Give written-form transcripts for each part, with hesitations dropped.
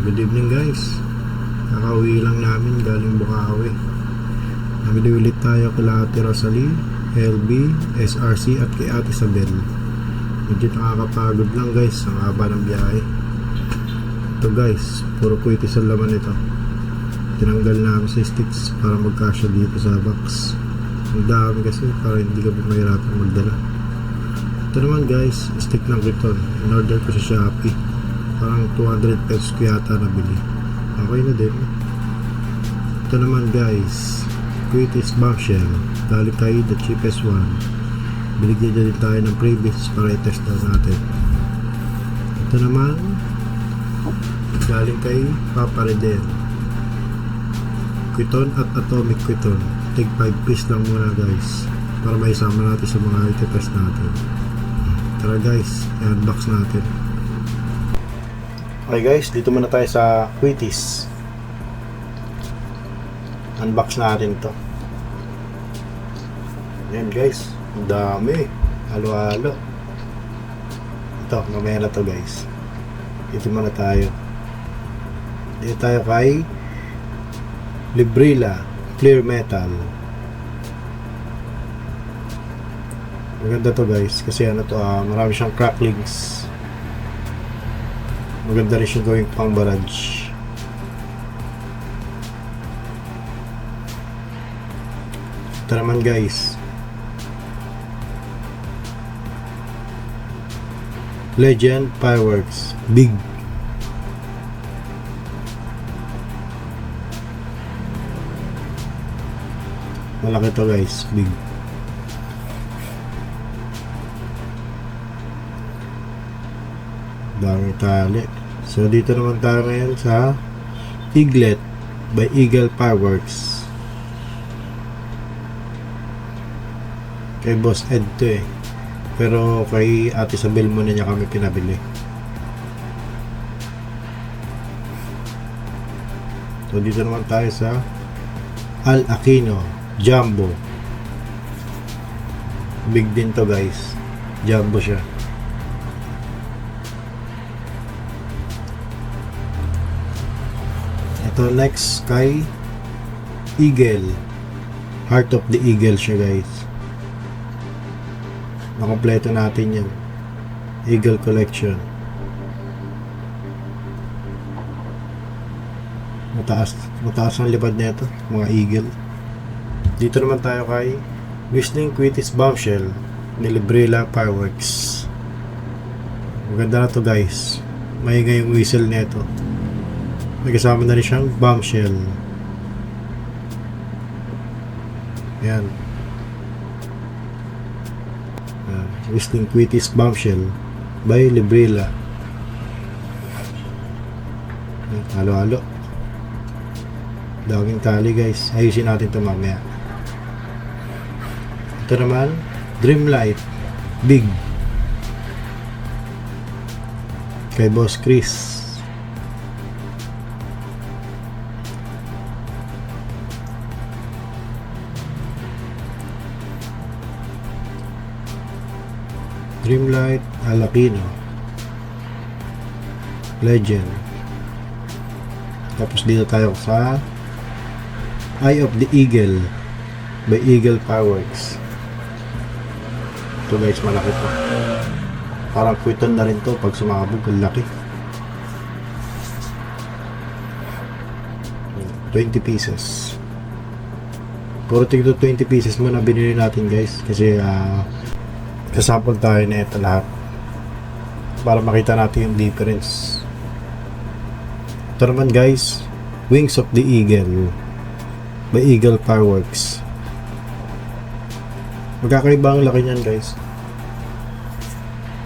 Good evening guys. Nakauwi lang namin galing Bukawi. Namili ulit tayo kila Ate Rosalie, LB, SRC at kay Ate Isabel. Medyo nakakapagod lang guys, ang haba ng biyahe. Ito guys, puro kuitis ang laman ito. Tinanggal namin sa sticks para magkasya dito sa box. Ang dami kasi para hindi ka mahirapan magdala. Ito naman guys, stick ng Riton. In-order ko sa Shopee. Parang 200 pesos ko yata nabili. Okay na din. Ito naman guys, Quitis Bombshell. Galing kay the cheapest one. Binigyan din tayo ng previous para i-test daw natin. Ito naman, galing kay Papa Redel. Quiton at Atomic Quiton. Take 5 piece lang muna guys, para may isama natin sa mga i-test natin. Tara guys, i-unbox natin. Okay guys, dito muna tayo sa Quitis. Unbox natin to. Ayan guys, ang dami. Halo-halo. Ito, mamaya na to guys. Dito muna tayo. Dito tayo kay Librela Clear Metal. Maganda to guys, kasi ano to, marami siyang cracklings. Maganda rin siya gawing pang barrage. Ito naman guys, Legend Fireworks Big. Malaki to guys, big. Dami tali. So dito naman tayo ngayon sa Eaglet by Eagle Fireworks. Kay Boss Ed to eh, pero kay Ate Isabel muna niya kami pinabili. So dito naman tayo sa Al Aquino Jumbo. Big din to guys, jumbo siya. Ito next kay Eagle, Heart of the Eagle siya guys. Nakompleto natin yan, Eagle Collection. Mataas ang lipad nito, mga eagle. Dito naman tayo kay Whistling Quitis Bombshell ni Librela Fireworks. Maganda na to guys, maingay yung whistle nito. May kasama na rin siyang bombshell. Yan. Whistling Quitis Bombshell by Librela. Halo-halo. Daming tali guys. Ayusin natin ito mamaya. Ito naman, Dreamlight Big kay Boss Chris. Dreamlight Al Aquino Legend. Tapos dito tayo sa Eye of the Eagle by Eagle Fireworks. Ito guys, malaki to. Parang Quiton na rin to pag sumabog, ang laki. 20 pieces. Puro tigdo 20 pieces muna binili natin guys, kasi kasample tayo na ito lahat para makita natin yung difference. Ito naman guys, Wings of the Eagle by Eagle Fireworks. Magkakaiba ang laki niyan guys.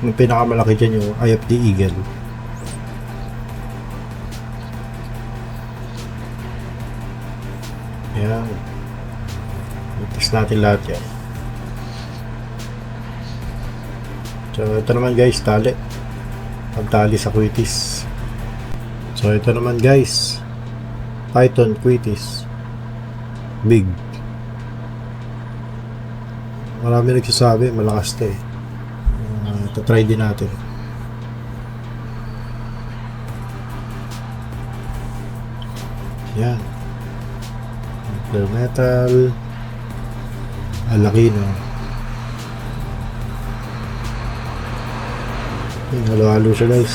Yung pinakamalaki dyan yung Eye of the Eagle. Ayan, i-test natin lahat yan. So ito naman guys, tali. Pagtali sa Quitis. So ito naman guys, Python Quitis Big. Marami nagsasabi malakas to eh. Ito try din natin. Yan. Clear metal. Alakino. Yan, halo-halo siya guys.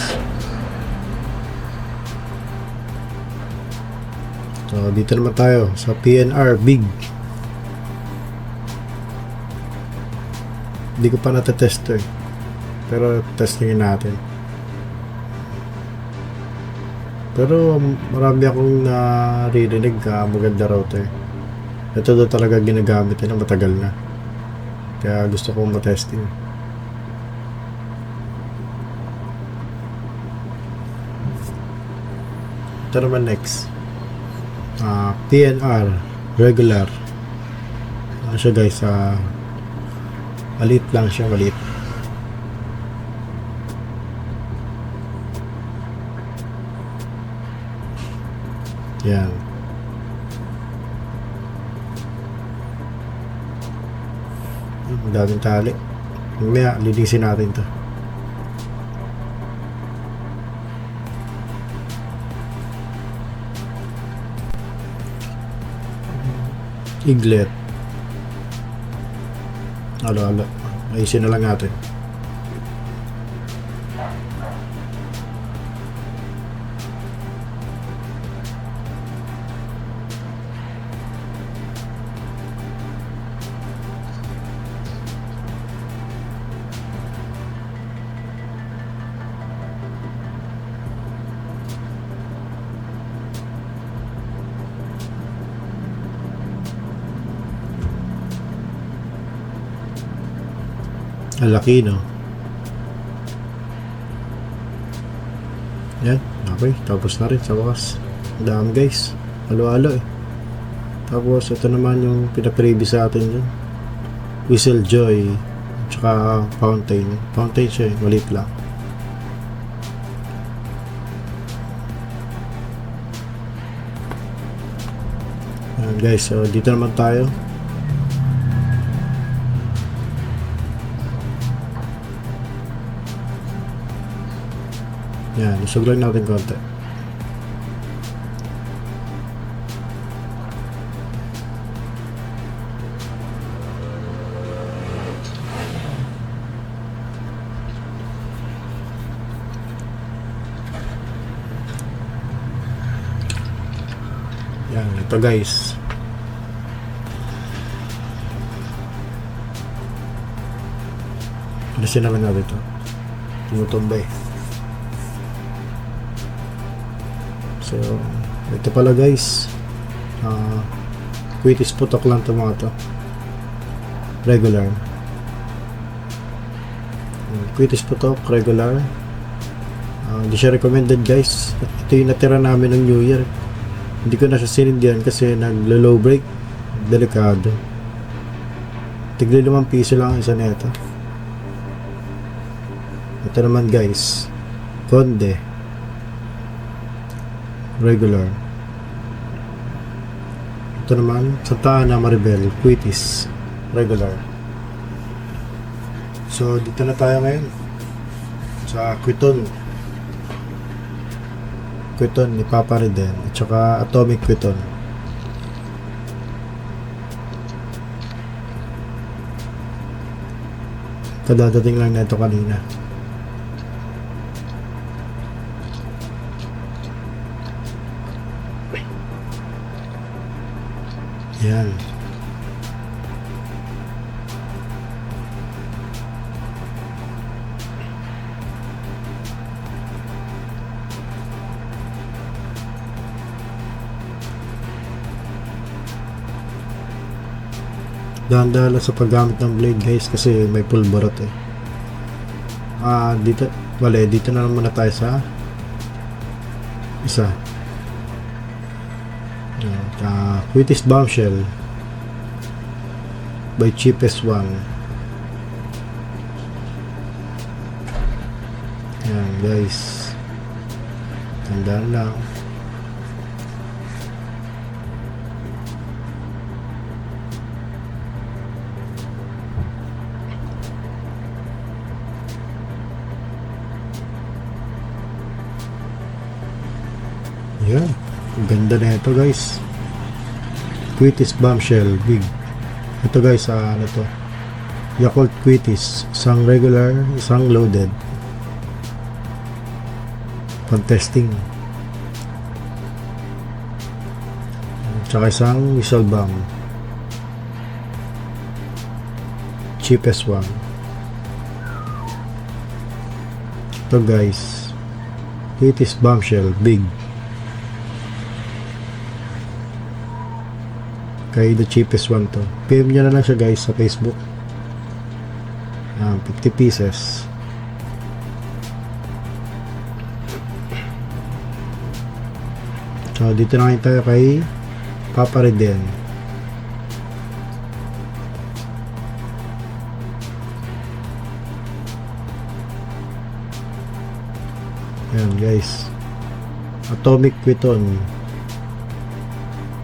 So dito naman tayo sa PNR Big. Hindi ko pa natetest to eh. Pero testingin natin. Pero marami akong naririnig maganda router. Ito daw talaga ginagamit nila matagal na. Kaya gusto kong matesting. Ito naman next. PNR regular. Ano siya guys? Maliit lang siya, maliit. Yan. Ang daming tali. Mamaya, linisin natin to. Iglet. Alo. Ayusin na lang natin. Ang laki, no? Yan, okay, tapos na rin sa wakas. Ang dami guys, halo-halo eh. Tapos ito naman yung pinaprevious sa atin dyan, Whistle Joy tsaka Fountain siya eh, maliit lang. Yan guys, so dito naman tayo. Yan, isog lang natin konti. Yan, ito guys. Alisin naman natin ito. Tumutumbay. So, ito pala guys, Quitis putok lang ito mga to, regular. Quitis putok, regular. Hindi siya recommended guys. Ito yung natira namin ng New Year. Hindi ko na siya sinindihan kasi naglo-low break. Delikado. Tigli 5 piso lang ang isa nito. Ito naman guys, Conde regular. Ito naman Santa Ana Maribel Quitis regular. So dito na tayo ngayon sa Quiton ni Papa Riden at saka Atomic Quiton. Kadadating lang na ito kanina. Yan. Dahan-dahan lang sa paggamit ng blade guys kasi may pulborot eh. Dito na naman na tayo sa isa. Quitis Bombshell by Cheapest One. Yan guys, tandaan lang. Yan. Ang ganda na ito guys. Quitis Bombshell Big. Ito guys, ano to? Yakult Quitis. Isang regular, isang loaded. Pang-testing. Tsaka isang whistle bomb. Cheapest one. Ito guys, Quitis Bombshell Big. Kay the cheapest one to. PM nyo na lang siya guys sa Facebook. 50 pieces. So dito na ngayon tayo kay Papa Redel. Ayan guys, Atomic Quiton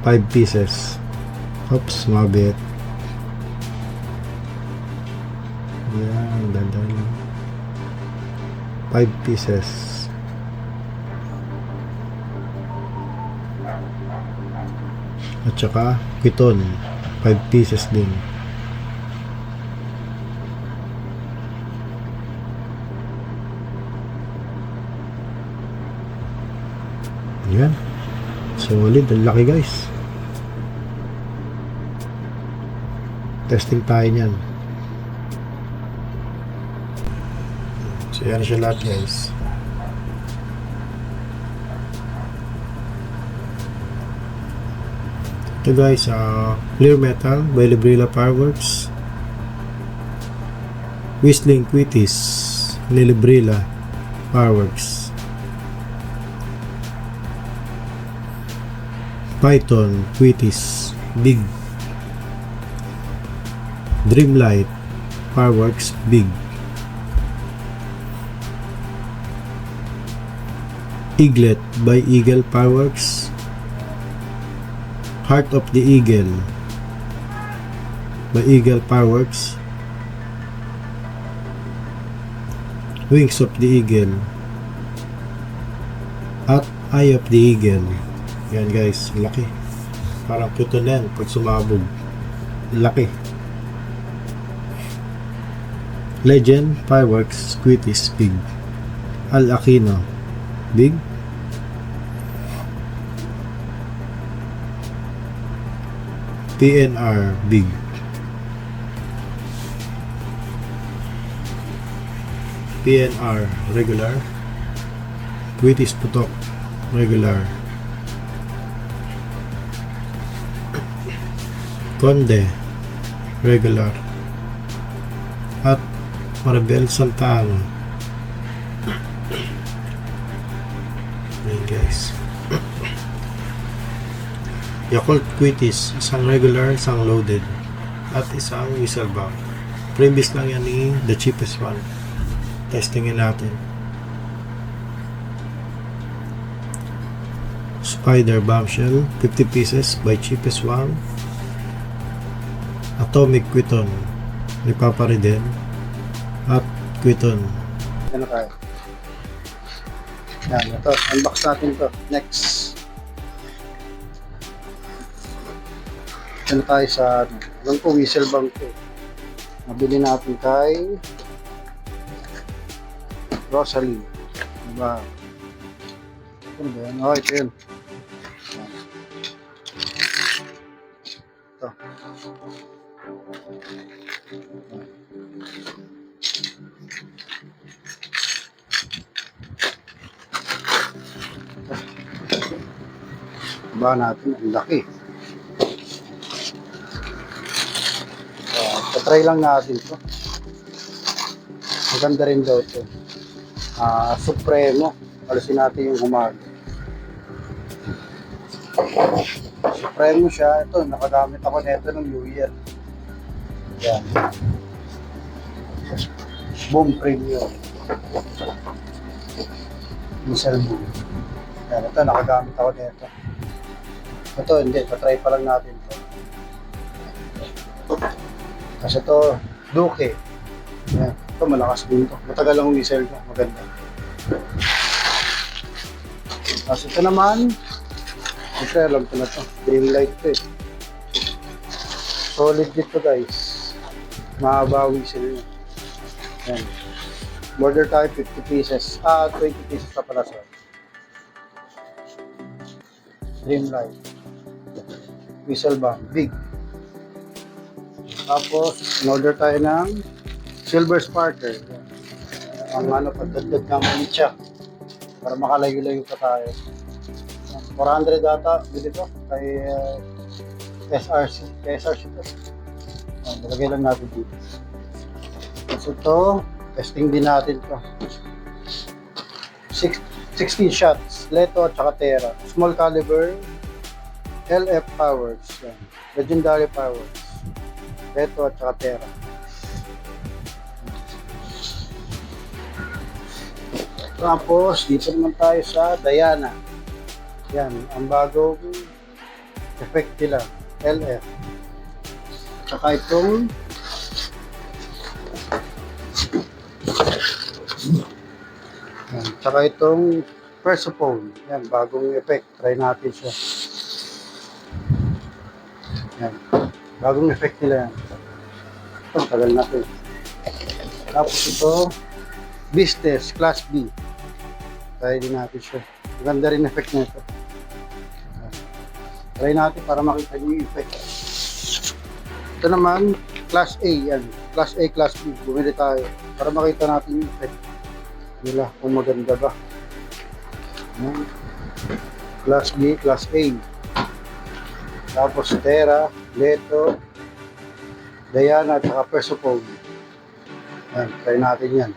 5 pieces. Oops, mabit. Ayan, dandan lang. 5 pieces. At saka Quiton 5 pieces din. Ayan, solid, ang laki guys. Testing tayo niyan. So yan siya lahat guys. Ito guys, Clear Metal by Librela Fireworks. Whistling Quitis ni Librela Fireworks. Python Quitis Big. Dreamlight Fireworks Big. Eaglet by Eagle Fireworks. Heart of the Eagle by Eagle Fireworks. Wings of the Eagle at Eye of the Eagle. Yan guys, laki. Parang puto na yan pag sumabog. Laki. Legend Fireworks Quitis Big. Al Aquino Big. PNR Big. PNR Regular. Quitis Putok Regular. Conde Regular. At Maribel Santana. Ayan guys. Yakult Quitis, isang regular, isang loaded, at isang whistle bomb. Previous lang yan ni the cheapest one. Testingin natin. Spider Bombshell 50 pieces by cheapest one. Atomic Quiton ni Papa Redel at Quiton. Ano tayo? Yan, ito. Unbox natin to. Next. Ano tayo sa ano po, whistle bomb to. Nabili natin kay Rosalie. Diba? Ano ba yan? Oh, ito yun. Ito. Diba natin? Ang laki. Patry lang natin to. Maganda rin daw to. Supremo. Alisin natin yung humag. Supremo siya. Ito, nakagamit ako nito ng New Year. Yan. Boom Premium. Missile boom. Yan, ito, nakagamit ako nito. Ito, hindi. Patry pa lang natin to. Kasi ito, Duke. Yan. Ito, malakas din ito. Matagal lang whistle ko. Maganda. Tapos ito naman, Siyempre, alam ko na to. Dreamlight to eh. Solid dito guys. Mahabawi sila yun. Yan. Order tayo 50 pieces. 20 pieces na pala sa Dreamlight. Whistle bomb. Big. Tapos, in-order tayo ng silver sparkler. Yan. Ang pagdagdag ng manit siya. Para makalayo-layo pa tayo. 400 data. Bili to. Kay SRC. Kay SRC to. Nalagay lang natin dito. So ito, testing din natin to. 16 shots. Leto at saka Terra. Small caliber. LF powers. Yan. Legendary powers. Leto at saka Terra. Tapos, dito naman tayo sa Diana. Yan, ang bagong effect nila, LF. Tsaka itong yan, tsaka itong Persephone. Yan, bagong effect. Try natin siya. Yan, bagong effect nila yan. Ito, tagal na ito. Tapos ito, Business Class B. Try din natin siya. Maganda rin effect na ito. Try natin para makita niyo yung effect. Ito naman, Class A yan. Class A, Class B. Bumili tayo para makita natin yung effect nila kung maganda ba. Yan. Class B, Class A. Tapos Terra, Leto, Diana, at saka Persephone. Yan, try natin yan.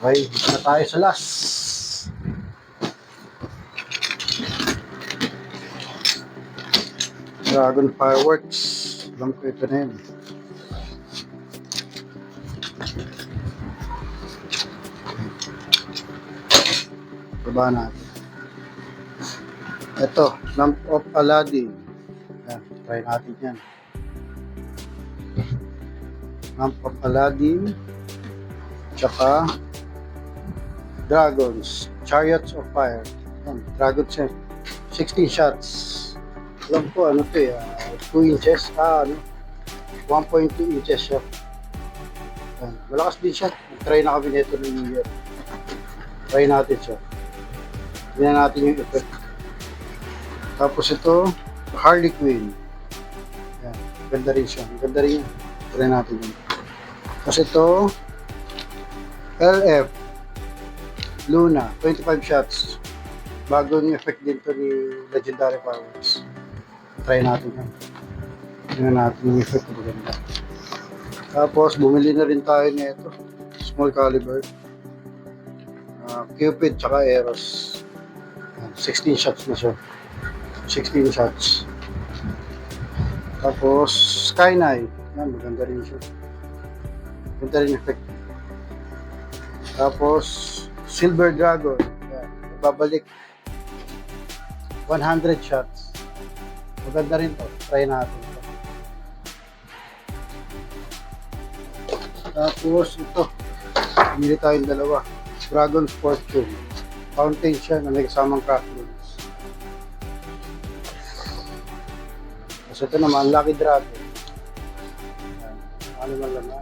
Okay, dito na tayo sa last. Dragon Fireworks. Alam ko ito na yun. Baba natin. Ito, Lamp of Aladdin. Yan, try natin yan. Lamp of Aladdin. Tsaka Dragons, Chariots of Fire. Yan, Dragons yan. 16 shots. Alam ko, ano to eh, 2 inches, 1.2 inches siya. Yan, malakas din siya. Try na kami nito ng New Year. Try natin siya. Tignan natin yung effect. Tapos ito, Harley Quinn. Yan, ganda rin siya. Ganda rin yan. Try natin yun. Tapos ito, LF. Luna, 25 shots. Bagong effect din to ni Legendary Powers. Try natin yan. Tingnan natin yung effect ko maganda. Tapos, bumili na rin tayo nito. Small caliber. Cupid tsaka Eros. 16 shots na siya. 16 shots. Tapos, Sky Knight. Yan, maganda rin siya. Maganda rin effect. Tapos, Silver Dragon. Yan. Babalik. 100 shots. Maganda rin to. Try natin to. Tapos ito. Pili tayong dalawa. Dragon's Fortune. Fountain siya na may kasamang cracklings. Tapos ito naman, Lucky Dragon. Yan. Ano man lang.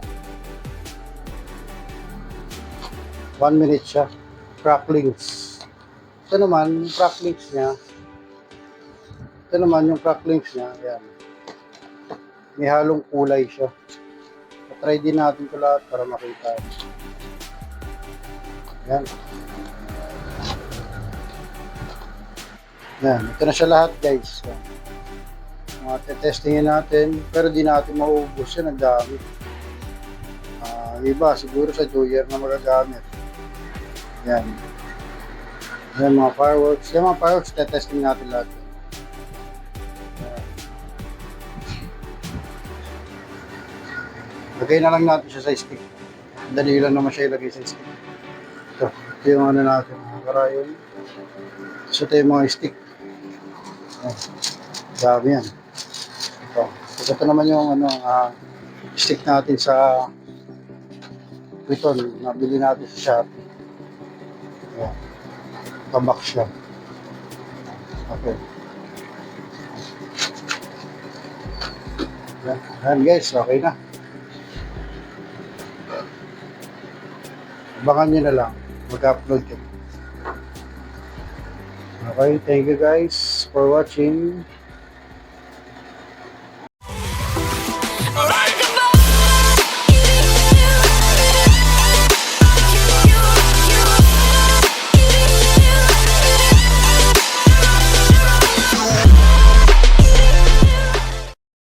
1 minute siya. Cracklings. Ito naman, yung cracklings niya. Ito naman, yung cracklings niya. Ayan. May halong kulay siya. Try din natin ito lahat para makita. Ayan. Ayan. Ito na siya lahat, guys. Ayan. Testingin natin. Pero di natin mauubos yan. Ang dami. Iba, siguro sa New Year na magagamit. Yan. Yan mga fireworks. Yan mga fireworks, testing natin lahat. Yan. Lagay na lang natin siya sa stick. Dali lang naman siya ilagay sa stick. Ito yung ano natin, mga karayon. So ito yung mga stick. Yan. Dami yan. Ito naman yung ano, stick natin sa Piton. Nabili natin sa Shopee. Ayan. Tabak siya. Okay. Ayan guys, okay na. Abangan nyo na lang. Mag-upload ko. Okay, thank you guys for watching.